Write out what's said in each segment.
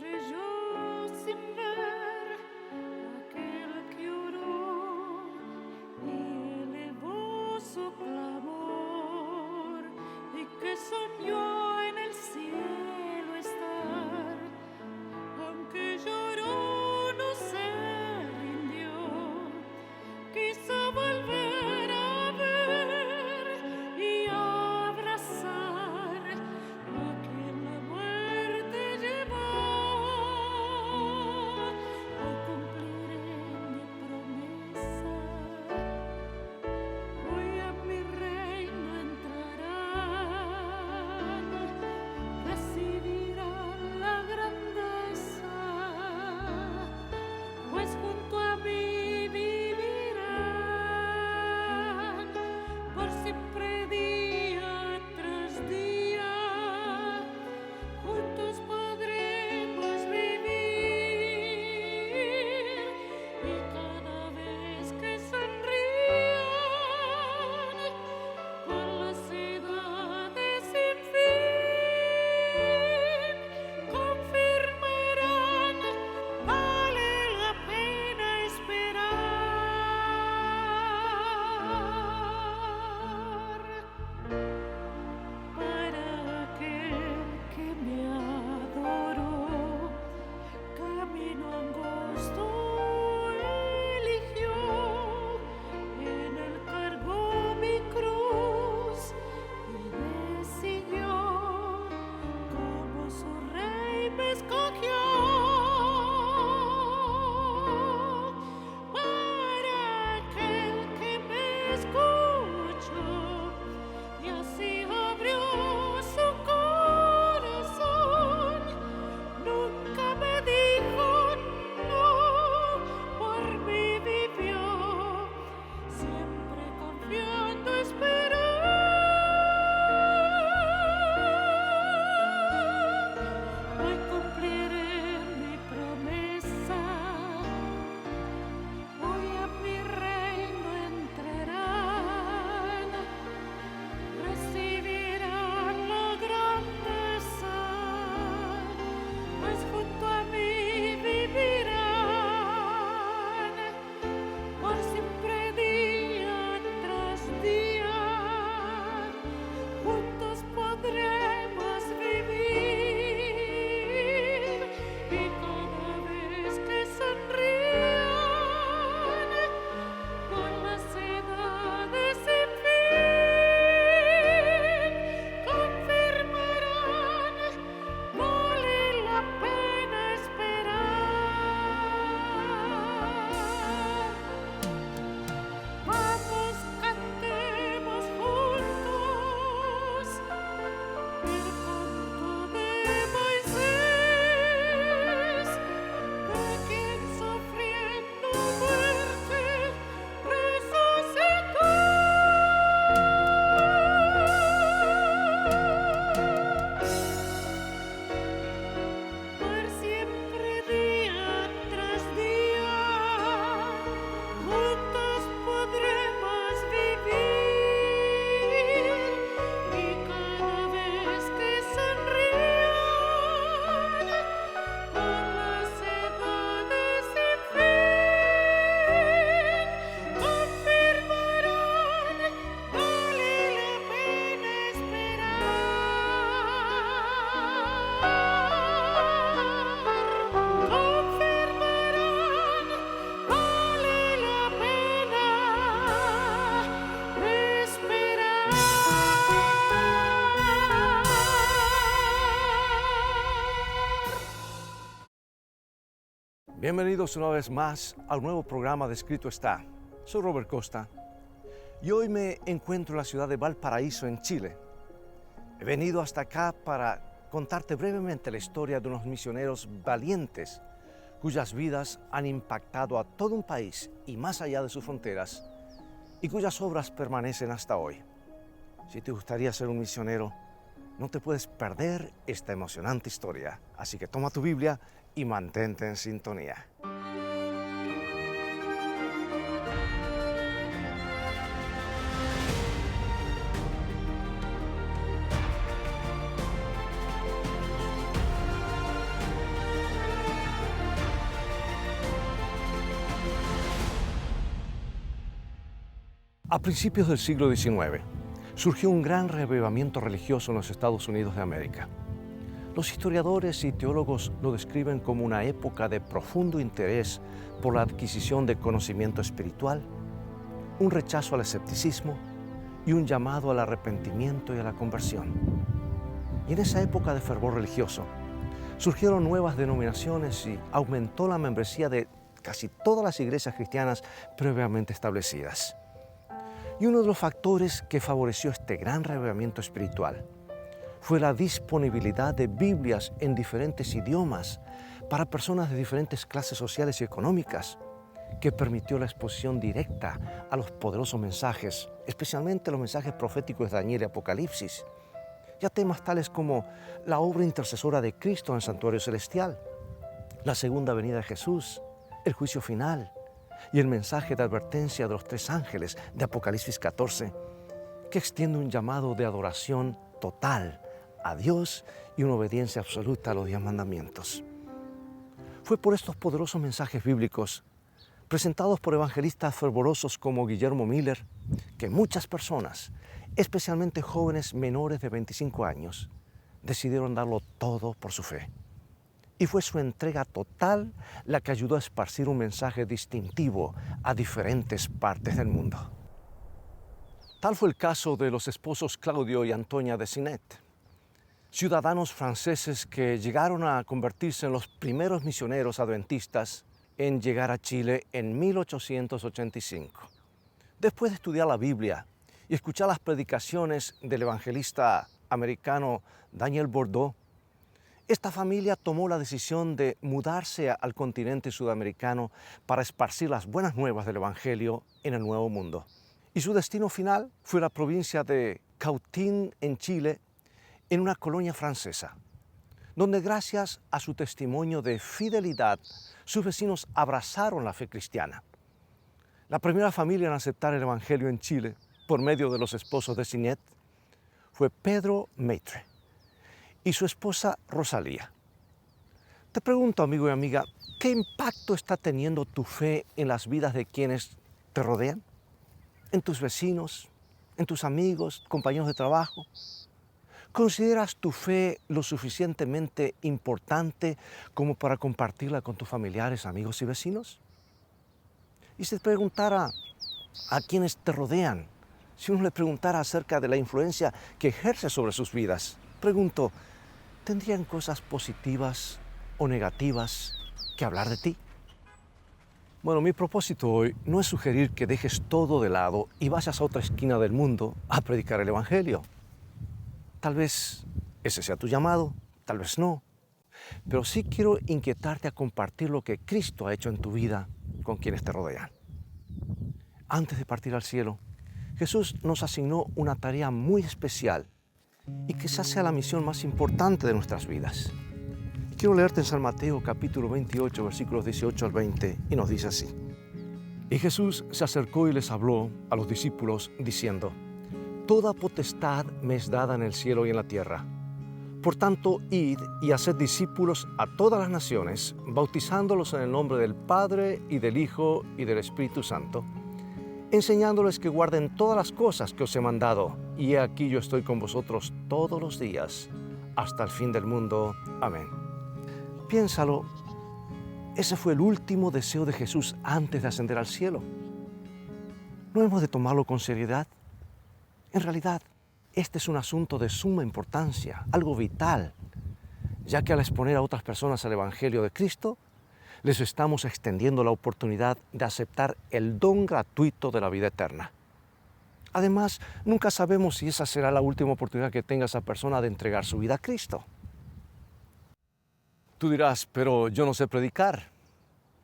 creyó sin ver, aquel que oró y elevó su clamor, y que soñó en el cielo estar, aunque lloró no se rindió, quiso volver a ver y abrazar a quien la muerte llevó. Hoy cumpliré mi promesa, hoy a mi reino entrarán, recibirán la grandeza, pues junto a mí vivirán por siempre día tras día. Juntos podremos vivir y cada vez que sonrían por las edades sin fin, confirmarán vale la pena esperar. Para aquel que me adoró, camino angosto eligió, en él cargó mi cruz y me siguió, como su rey me escogió. Para aquel que me escuchó y así abrió su corazón, nunca me dijo no, por mí vivió, siempre confiando esperar. Hoy cumpliré mi promesa, hoy a mi reino entrarán, recibirán la grandeza, pues junto a mí vivirán por siempre día tras día. Juntos podremos vivir y cada vez que sonrían por las edades sin fin, confirmarán vale la pena esperar. Vamos, cantemos juntos el canto de Moisés, de quien sufriendo muerte resucitó. Por siempre día tras día, juntos podremos vivir y cada vez que sonrían por las edades sin fin, confirmarán vale la pena esperar. Confirmarán vale la pena esperar. Bienvenidos una vez más al nuevo programa de Escrito Está. Soy Robert Costa y hoy me encuentro en la ciudad de Valparaíso, en Chile. He venido hasta acá para contarte brevemente la historia de unos misioneros valientes cuyas vidas han impactado a todo un país y más allá de sus fronteras y cuyas obras permanecen hasta hoy. Si te gustaría ser un misionero, no te puedes perder esta emocionante historia. Así que toma tu Biblia y mantente en sintonía. A principios del siglo XIX, surgió un gran reavivamiento religioso en los Estados Unidos de América. Los historiadores y teólogos lo describen como una época de profundo interés por la adquisición de conocimiento espiritual, un rechazo al escepticismo y un llamado al arrepentimiento y a la conversión. Y en esa época de fervor religioso, surgieron nuevas denominaciones y aumentó la membresía de casi todas las iglesias cristianas previamente establecidas. Y uno de los factores que favoreció este gran reavivamiento espiritual fue la disponibilidad de Biblias en diferentes idiomas para personas de diferentes clases sociales y económicas, que permitió la exposición directa a los poderosos mensajes, especialmente los mensajes proféticos de Daniel y Apocalipsis, y a temas tales como la obra intercesora de Cristo en el santuario celestial, la segunda venida de Jesús, el juicio final y el mensaje de advertencia de los 3 ángeles de Apocalipsis 14, que extiende un llamado de adoración total a Dios y una obediencia absoluta a los 10 mandamientos. Fue por estos poderosos mensajes bíblicos, presentados por evangelistas fervorosos como Guillermo Miller, que muchas personas, especialmente jóvenes menores de 25 años, decidieron darlo todo por su fe. Y fue su entrega total la que ayudó a esparcir un mensaje distintivo a diferentes partes del mundo. Tal fue el caso de los esposos Claudio y Antonia de Sinet, ciudadanos franceses que llegaron a convertirse en los primeros misioneros adventistas en llegar a Chile en 1885. Después de estudiar la Biblia y escuchar las predicaciones del evangelista americano Daniel Bordeaux, esta familia tomó la decisión de mudarse al continente sudamericano para esparcir las buenas nuevas del Evangelio en el Nuevo Mundo. Y su destino final fue la provincia de Cautín, en Chile, en una colonia francesa, donde gracias a su testimonio de fidelidad, sus vecinos abrazaron la fe cristiana. La primera familia en aceptar el Evangelio en Chile, por medio de los esposos de Sinet, fue Pedro Maitre y su esposa Rosalía. Te pregunto, amigo y amiga, ¿qué impacto está teniendo tu fe en las vidas de quienes te rodean? ¿En tus vecinos? ¿En tus amigos, compañeros de trabajo? ¿Consideras tu fe lo suficientemente importante como para compartirla con tus familiares, amigos y vecinos? Y si te preguntara a quienes te rodean, si uno le preguntara acerca de la influencia que ejerce sobre sus vidas, pregunto, ¿tendrían cosas positivas o negativas que hablar de ti? Bueno, mi propósito hoy no es sugerir que dejes todo de lado y vayas a otra esquina del mundo a predicar el Evangelio. Tal vez ese sea tu llamado, tal vez no. Pero sí quiero inquietarte a compartir lo que Cristo ha hecho en tu vida con quienes te rodean. Antes de partir al cielo, Jesús nos asignó una tarea muy especial y quizás sea la misión más importante de nuestras vidas. Quiero leerte en San Mateo capítulo 28, versículos 18 al 20, y nos dice así. Y Jesús se acercó y les habló a los discípulos diciendo, Toda potestad me es dada en el cielo y en la tierra. Por tanto, id y haced discípulos a todas las naciones, bautizándolos en el nombre del Padre y del Hijo y del Espíritu Santo, enseñándoles que guarden todas las cosas que os he mandado, y he aquí yo estoy con vosotros todos los días, hasta el fin del mundo. Amén. Piénsalo, ese fue el último deseo de Jesús antes de ascender al cielo. ¿No hemos de tomarlo con seriedad? En realidad, este es un asunto de suma importancia, algo vital, ya que al exponer a otras personas al Evangelio de Cristo, les estamos extendiendo la oportunidad de aceptar el don gratuito de la vida eterna. Además, nunca sabemos si esa será la última oportunidad que tenga esa persona de entregar su vida a Cristo. Tú dirás, pero yo no sé predicar.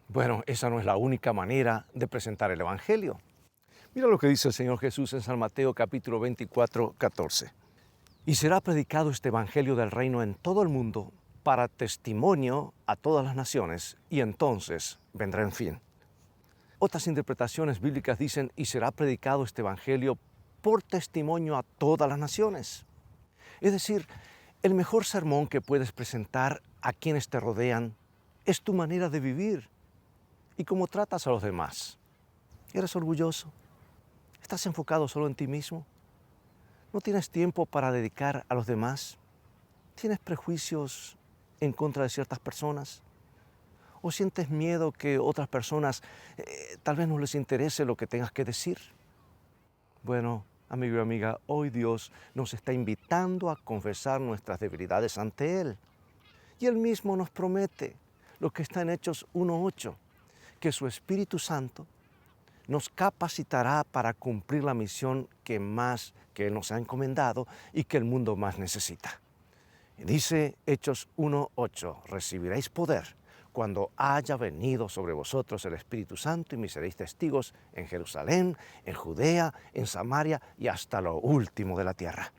Bueno, esa no es la única manera de presentar el Evangelio. Mira lo que dice el Señor Jesús en San Mateo capítulo 24, 14. Y será predicado este Evangelio del reino en todo el mundo para testimonio a todas las naciones, y entonces vendrá en fin. Otras interpretaciones bíblicas dicen, y será predicado este Evangelio por testimonio a todas las naciones. Es decir, el mejor sermón que puedes presentar a quienes te rodean es tu manera de vivir y cómo tratas a los demás. ¿Eres orgulloso? ¿Estás enfocado solo en ti mismo? ¿No tienes tiempo para dedicar a los demás? ¿Tienes prejuicios en contra de ciertas personas? ¿O sientes miedo que otras personas tal vez no les interese lo que tengas que decir? Bueno, amigo y amiga, hoy Dios nos está invitando a confesar nuestras debilidades ante Él. Y Él mismo nos promete lo que está en Hechos 1:8, que su Espíritu Santo nos capacitará para cumplir la misión que Él nos ha encomendado y que el mundo más necesita. Y dice Hechos 1:8, recibiréis poder cuando haya venido sobre vosotros el Espíritu Santo y me seréis testigos en Jerusalén, en Judea, en Samaria y hasta lo último de la tierra.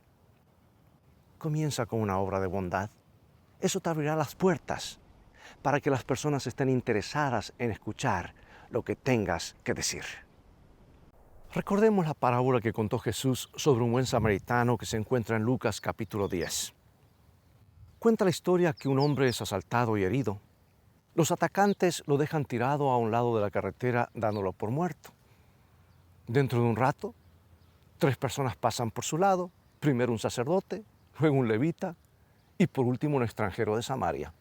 Comienza con una obra de bondad. Eso te abrirá las puertas para que las personas estén interesadas en escuchar lo que tengas que decir. Recordemos la parábola que contó Jesús sobre un buen samaritano que se encuentra en Lucas capítulo 10. Cuenta la historia que un hombre es asaltado y herido. Los atacantes lo dejan tirado a un lado de la carretera dándolo por muerto. Dentro de un rato, 3 personas pasan por su lado, primero un sacerdote, luego un levita y por último un extranjero de Samaria.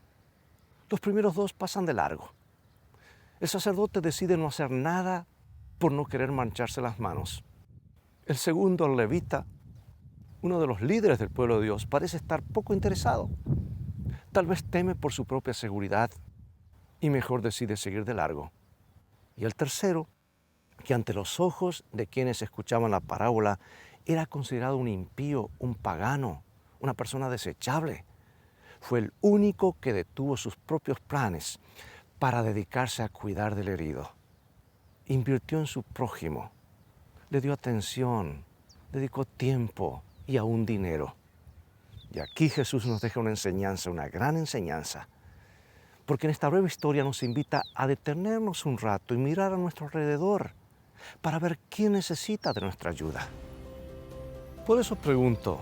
Los primeros 2 pasan de largo. El sacerdote decide no hacer nada por no querer mancharse las manos. El segundo, el levita, uno de los líderes del pueblo de Dios, parece estar poco interesado. Tal vez teme por su propia seguridad y mejor decide seguir de largo. Y el tercero, que ante los ojos de quienes escuchaban la parábola, era considerado un impío, un pagano, una persona desechable. Fue el único que detuvo sus propios planes para dedicarse a cuidar del herido. Invirtió en su prójimo, le dio atención, dedicó tiempo y aún dinero. Y aquí Jesús nos deja una enseñanza, una gran enseñanza, porque en esta breve historia nos invita a detenernos un rato y mirar a nuestro alrededor para ver quién necesita de nuestra ayuda. Por eso pregunto,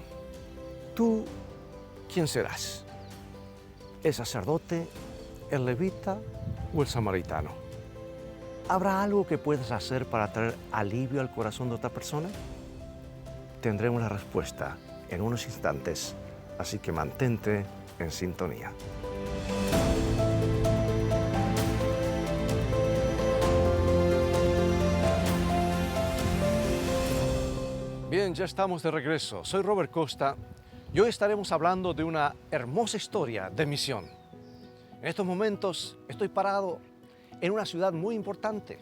¿tú quién serás? ¿El sacerdote, el levita o el samaritano? ¿Habrá algo que puedas hacer para traer alivio al corazón de otra persona? Tendremos la respuesta en unos instantes, así que mantente en sintonía. Bien, ya estamos de regreso. Soy Robert Costa y hoy estaremos hablando de una hermosa historia de misión. En estos momentos estoy parado en una ciudad muy importante.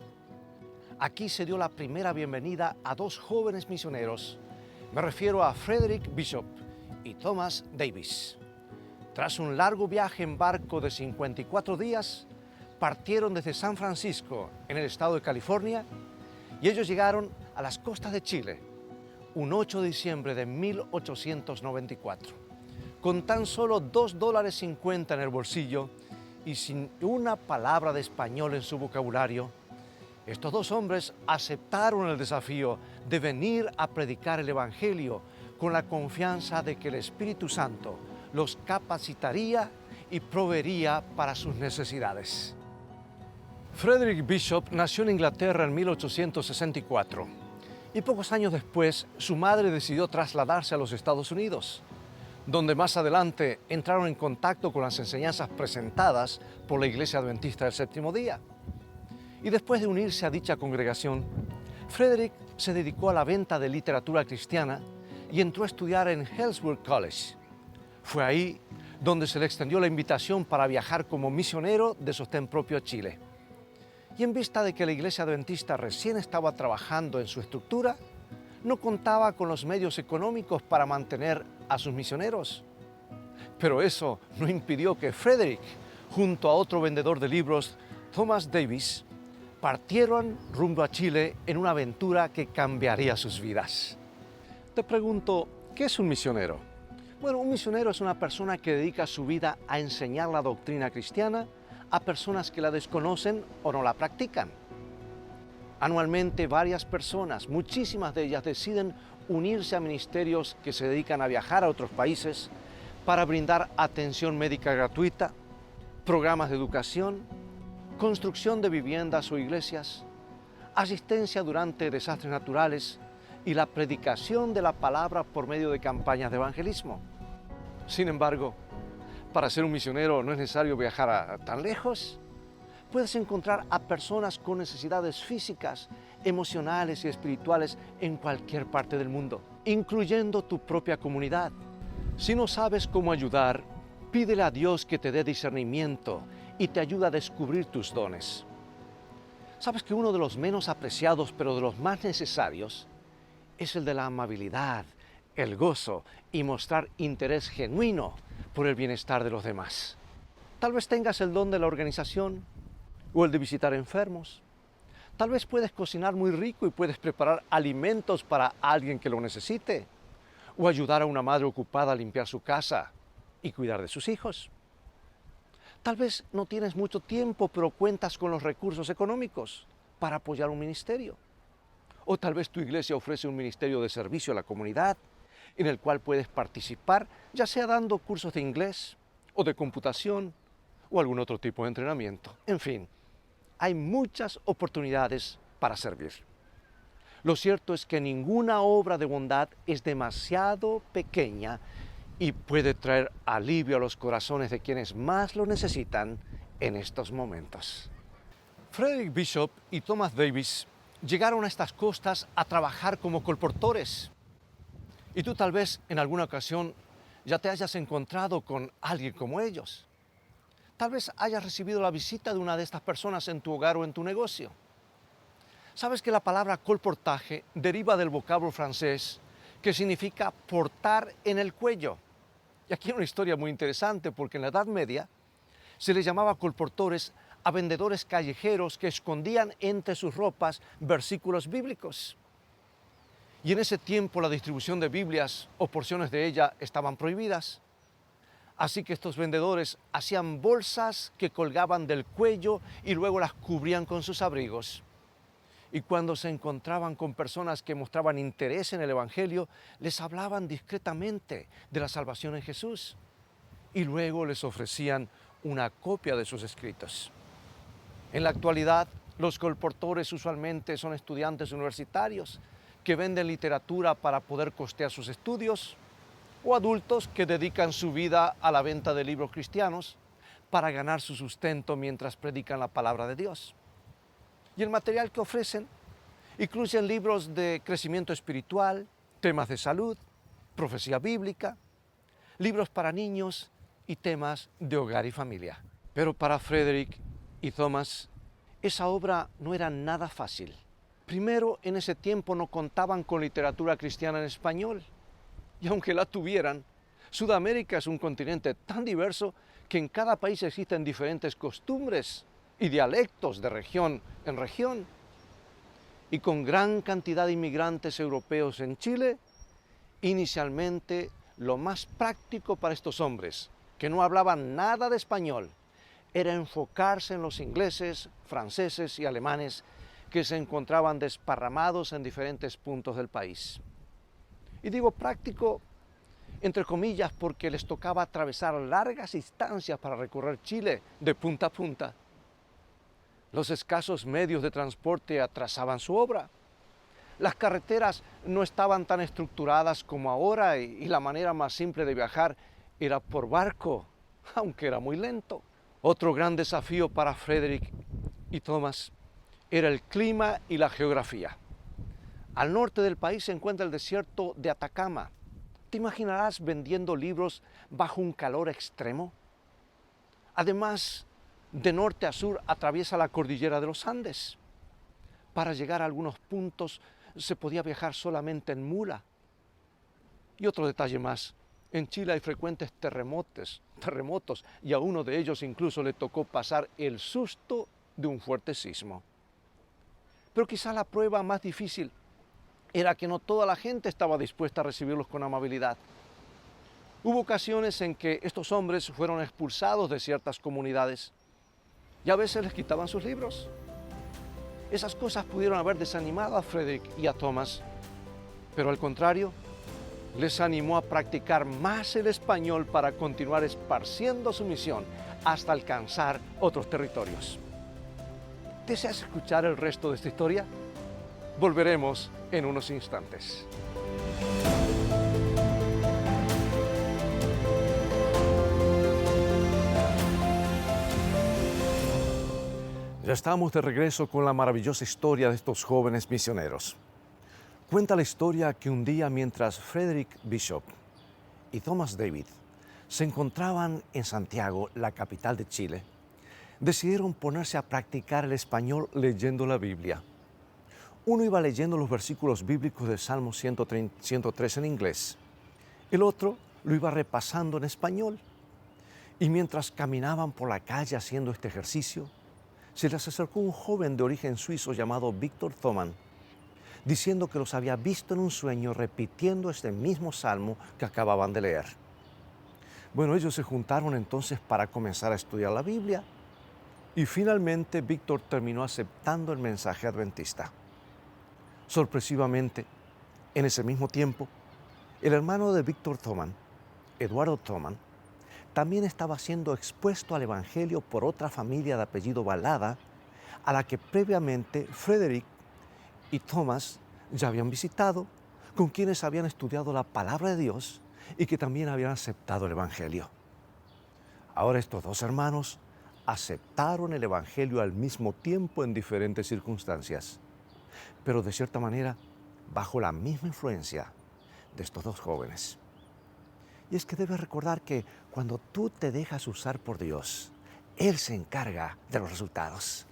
Aquí se dio la primera bienvenida a 2 jóvenes misioneros. Me refiero a Frederick Bishop y Thomas Davis. Tras un largo viaje en barco de 54 días, partieron desde San Francisco, en el estado de California, y ellos llegaron a las costas de Chile, un 8 de diciembre de 1894, con tan solo $2.50 en el bolsillo y sin una palabra de español en su vocabulario. Estos 2 hombres aceptaron el desafío de venir a predicar el Evangelio con la confianza de que el Espíritu Santo los capacitaría y proveería para sus necesidades. Frederick Bishop nació en Inglaterra en 1864 y pocos años después su madre decidió trasladarse a los Estados Unidos, donde más adelante entraron en contacto con las enseñanzas presentadas por la Iglesia Adventista del Séptimo Día. Y después de unirse a dicha congregación, Frederick se dedicó a la venta de literatura cristiana y entró a estudiar en Hillsborough College. Fue ahí donde se le extendió la invitación para viajar como misionero de sostén propio a Chile. Y en vista de que la Iglesia Adventista recién estaba trabajando en su estructura, no contaba con los medios económicos para mantener a sus misioneros. Pero eso no impidió que Frederick, junto a otro vendedor de libros, Thomas Davis, partieron rumbo a Chile en una aventura que cambiaría sus vidas. Te pregunto, ¿qué es un misionero? Bueno, un misionero es una persona que dedica su vida a enseñar la doctrina cristiana a personas que la desconocen o no la practican. Anualmente varias personas, muchísimas de ellas, deciden unirse a ministerios que se dedican a viajar a otros países para brindar atención médica gratuita, programas de educación, construcción de viviendas o iglesias, asistencia durante desastres naturales y la predicación de la palabra por medio de campañas de evangelismo. Sin embargo, para ser un misionero no es necesario viajar tan lejos. Puedes encontrar a personas con necesidades físicas, emocionales y espirituales en cualquier parte del mundo, incluyendo tu propia comunidad. Si no sabes cómo ayudar, pídele a Dios que te dé discernimiento y te ayude a descubrir tus dones. Sabes que uno de los menos apreciados, pero de los más necesarios, es el de la amabilidad, el gozo y mostrar interés genuino por el bienestar de los demás. Tal vez tengas el don de la organización o el de visitar enfermos. Tal vez puedes cocinar muy rico y puedes preparar alimentos para alguien que lo necesite, o ayudar a una madre ocupada a limpiar su casa y cuidar de sus hijos. Tal vez no tienes mucho tiempo, pero cuentas con los recursos económicos para apoyar un ministerio. O tal vez tu iglesia ofrece un ministerio de servicio a la comunidad en el cual puedes participar, ya sea dando cursos de inglés o de computación o algún otro tipo de entrenamiento. En fin, hay muchas oportunidades para servir. Lo cierto es que ninguna obra de bondad es demasiado pequeña y puede traer alivio a los corazones de quienes más lo necesitan en estos momentos. Frederick Bishop y Thomas Davis llegaron a estas costas a trabajar como colportores. Y tú tal vez en alguna ocasión ya te hayas encontrado con alguien como ellos. Tal vez hayas recibido la visita de una de estas personas en tu hogar o en tu negocio. Sabes que la palabra colportaje deriva del vocablo francés que significa portar en el cuello. Y aquí hay una historia muy interesante porque en la Edad Media se les llamaba colportores a vendedores callejeros que escondían entre sus ropas versículos bíblicos. Y en ese tiempo la distribución de Biblias o porciones de ella estaban prohibidas. Así que estos vendedores hacían bolsas que colgaban del cuello y luego las cubrían con sus abrigos. Y cuando se encontraban con personas que mostraban interés en el Evangelio, les hablaban discretamente de la salvación en Jesús. Y luego les ofrecían una copia de sus escritos. En la actualidad, los colportores usualmente son estudiantes universitarios que venden literatura para poder costear sus estudios, o adultos que dedican su vida a la venta de libros cristianos para ganar su sustento mientras predican la palabra de Dios. Y el material que ofrecen incluyen libros de crecimiento espiritual, temas de salud, profecía bíblica, libros para niños y temas de hogar y familia. Pero para Frederick y Thomas, esa obra no era nada fácil. Primero, en ese tiempo no contaban con literatura cristiana en español. Y aunque la tuvieran, Sudamérica es un continente tan diverso que en cada país existen diferentes costumbres y dialectos de región en región. Y con gran cantidad de inmigrantes europeos en Chile, inicialmente lo más práctico para estos hombres, que no hablaban nada de español, era enfocarse en los ingleses, franceses y alemanes que se encontraban desparramados en diferentes puntos del país. Y digo práctico, entre comillas, porque les tocaba atravesar largas distancias para recorrer Chile de punta a punta. Los escasos medios de transporte atrasaban su obra. Las carreteras no estaban tan estructuradas como ahora y la manera más simple de viajar era por barco, aunque era muy lento. Otro gran desafío para Frederick y Thomas era el clima y la geografía. Al norte del país se encuentra el desierto de Atacama. ¿Te imaginarás vendiendo libros bajo un calor extremo? Además, de norte a sur atraviesa la cordillera de los Andes. Para llegar a algunos puntos se podía viajar solamente en mula. Y otro detalle más, en Chile hay frecuentes terremotos y a uno de ellos incluso le tocó pasar el susto de un fuerte sismo. Pero quizá la prueba más difícil era que no toda la gente estaba dispuesta a recibirlos con amabilidad. Hubo ocasiones en que estos hombres fueron expulsados de ciertas comunidades y a veces les quitaban sus libros. Esas cosas pudieron haber desanimado a Frederick y a Thomas, pero al contrario, les animó a practicar más el español para continuar esparciendo su misión hasta alcanzar otros territorios. ¿Deseas escuchar el resto de esta historia? Volveremos en unos instantes. Ya estamos de regreso con la maravillosa historia de estos jóvenes misioneros. Cuenta la historia que un día mientras Frederick Bishop y Thomas David se encontraban en Santiago, la capital de Chile, decidieron ponerse a practicar el español leyendo la Biblia. Uno iba leyendo los versículos bíblicos del Salmo 103 en inglés. El otro lo iba repasando en español. Y mientras caminaban por la calle haciendo este ejercicio, se les acercó un joven de origen suizo llamado Víctor Thoman, diciendo que los había visto en un sueño repitiendo este mismo salmo que acababan de leer. Bueno, ellos se juntaron entonces para comenzar a estudiar la Biblia y finalmente Víctor terminó aceptando el mensaje adventista. Sorpresivamente, en ese mismo tiempo, el hermano de Víctor Thoman, Eduardo Thoman, también estaba siendo expuesto al Evangelio por otra familia de apellido Balada, a la que previamente Frederick y Thomas ya habían visitado, con quienes habían estudiado la palabra de Dios y que también habían aceptado el Evangelio. Ahora estos dos hermanos aceptaron el Evangelio al mismo tiempo en diferentes circunstancias, pero de cierta manera bajo la misma influencia de estos dos jóvenes. Y es que debes recordar que cuando tú te dejas usar por Dios, Él se encarga de los resultados.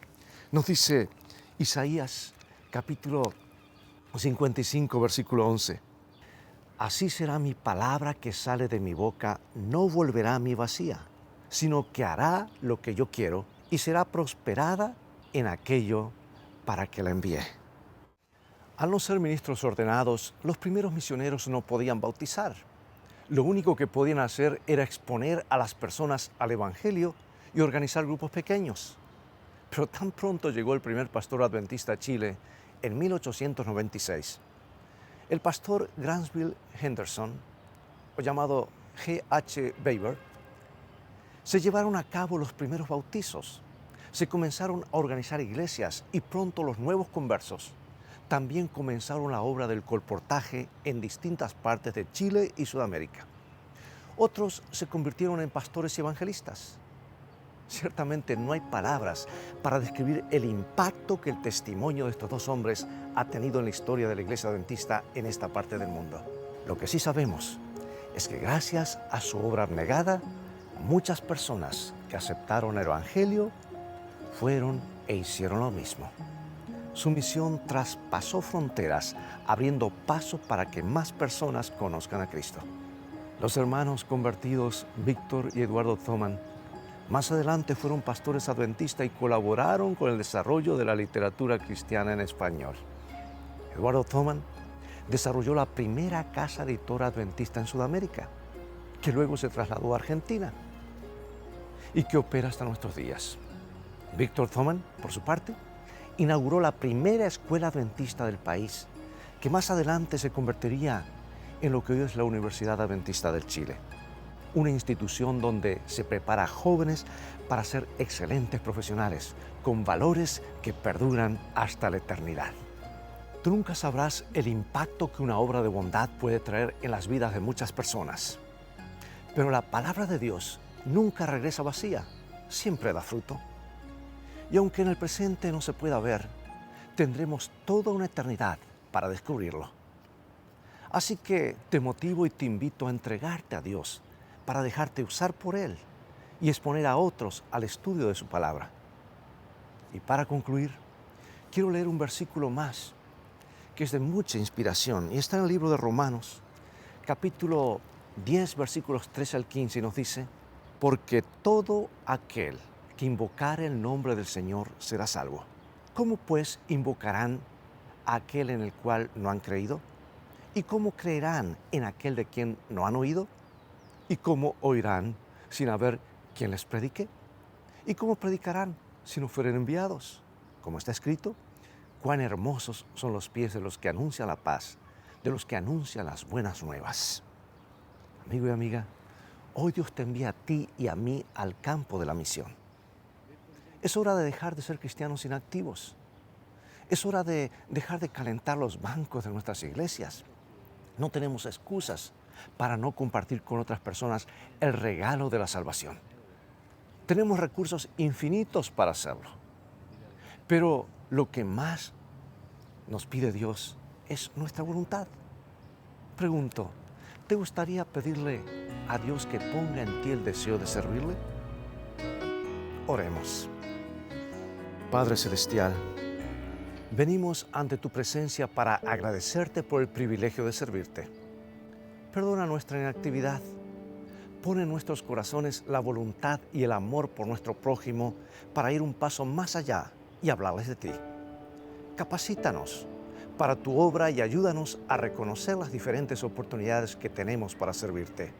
Nos dice Isaías capítulo 55, versículo 11. Así será mi palabra que sale de mi boca, no volverá a mí vacía, sino que hará lo que yo quiero y será prosperada en aquello para que la envíe. Al no ser ministros ordenados, los primeros misioneros no podían bautizar. Lo único que podían hacer era exponer a las personas al Evangelio y organizar grupos pequeños. Pero tan pronto llegó el primer pastor adventista a Chile, en 1896, el pastor Granville Henderson, o llamado G.H. Weber, se llevaron a cabo los primeros bautizos. Se comenzaron a organizar iglesias y pronto los nuevos conversos también comenzaron la obra del colportaje en distintas partes de Chile y Sudamérica. Otros se convirtieron en pastores y evangelistas. Ciertamente no hay palabras para describir el impacto que el testimonio de estos dos hombres ha tenido en la historia de la Iglesia Adventista en esta parte del mundo. Lo que sí sabemos es que gracias a su obra abnegada, muchas personas que aceptaron el Evangelio fueron e hicieron lo mismo. Su misión traspasó fronteras, abriendo paso para que más personas conozcan a Cristo. Los hermanos convertidos Víctor y Eduardo Thoman más adelante fueron pastores adventistas y colaboraron con el desarrollo de la literatura cristiana en español. Eduardo Thoman desarrolló la primera casa editora adventista en Sudamérica, que luego se trasladó a Argentina y que opera hasta nuestros días. Víctor Thoman, por su parte, inauguró la primera escuela adventista del país, que más adelante se convertiría en lo que hoy es la Universidad Adventista del Chile, una institución donde se prepara a jóvenes para ser excelentes profesionales, con valores que perduran hasta la eternidad. Tú nunca sabrás el impacto que una obra de bondad puede traer en las vidas de muchas personas, pero la palabra de Dios nunca regresa vacía, siempre da fruto. Y aunque en el presente no se pueda ver, tendremos toda una eternidad para descubrirlo. Así que te motivo y te invito a entregarte a Dios para dejarte usar por Él y exponer a otros al estudio de su palabra. Y para concluir, quiero leer un versículo más que es de mucha inspiración y está en el libro de Romanos, capítulo 10, versículos 13 al 15, y nos dice: porque todo aquel que invocare el nombre del Señor será salvo. ¿Cómo pues invocarán a aquel en el cual no han creído? ¿Y cómo creerán en aquel de quien no han oído? ¿Y cómo oirán sin haber quien les predique? ¿Y cómo predicarán si no fueren enviados? Como está escrito: cuán hermosos son los pies de los que anuncian la paz, de los que anuncian las buenas nuevas. Amigo y amiga, hoy Dios te envía a ti y a mí al campo de la misión. Es hora de dejar de ser cristianos inactivos. Es hora de dejar de calentar los bancos de nuestras iglesias. No tenemos excusas para no compartir con otras personas el regalo de la salvación. Tenemos recursos infinitos para hacerlo. Pero lo que más nos pide Dios es nuestra voluntad. Pregunto, ¿te gustaría pedirle a Dios que ponga en ti el deseo de servirle? Oremos. Padre Celestial, venimos ante tu presencia para agradecerte por el privilegio de servirte. Perdona nuestra inactividad. Pon en nuestros corazones la voluntad y el amor por nuestro prójimo para ir un paso más allá y hablarles de ti. Capacítanos para tu obra y ayúdanos a reconocer las diferentes oportunidades que tenemos para servirte.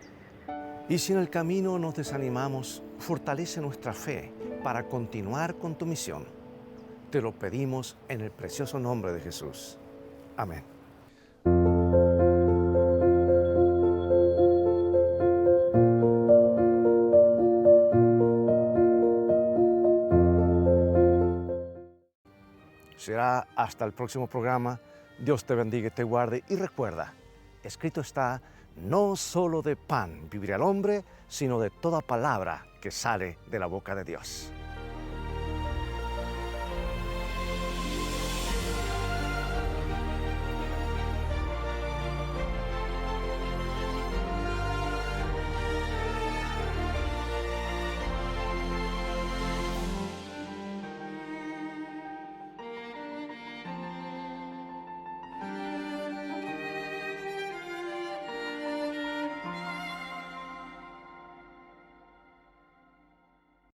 Y si en el camino nos desanimamos, fortalece nuestra fe para continuar con tu misión. Te lo pedimos en el precioso nombre de Jesús. Amén. Será hasta el próximo programa. Dios te bendiga y te guarde. Y recuerda, escrito está, no solo de pan vivirá el hombre, sino de toda palabra que sale de la boca de Dios.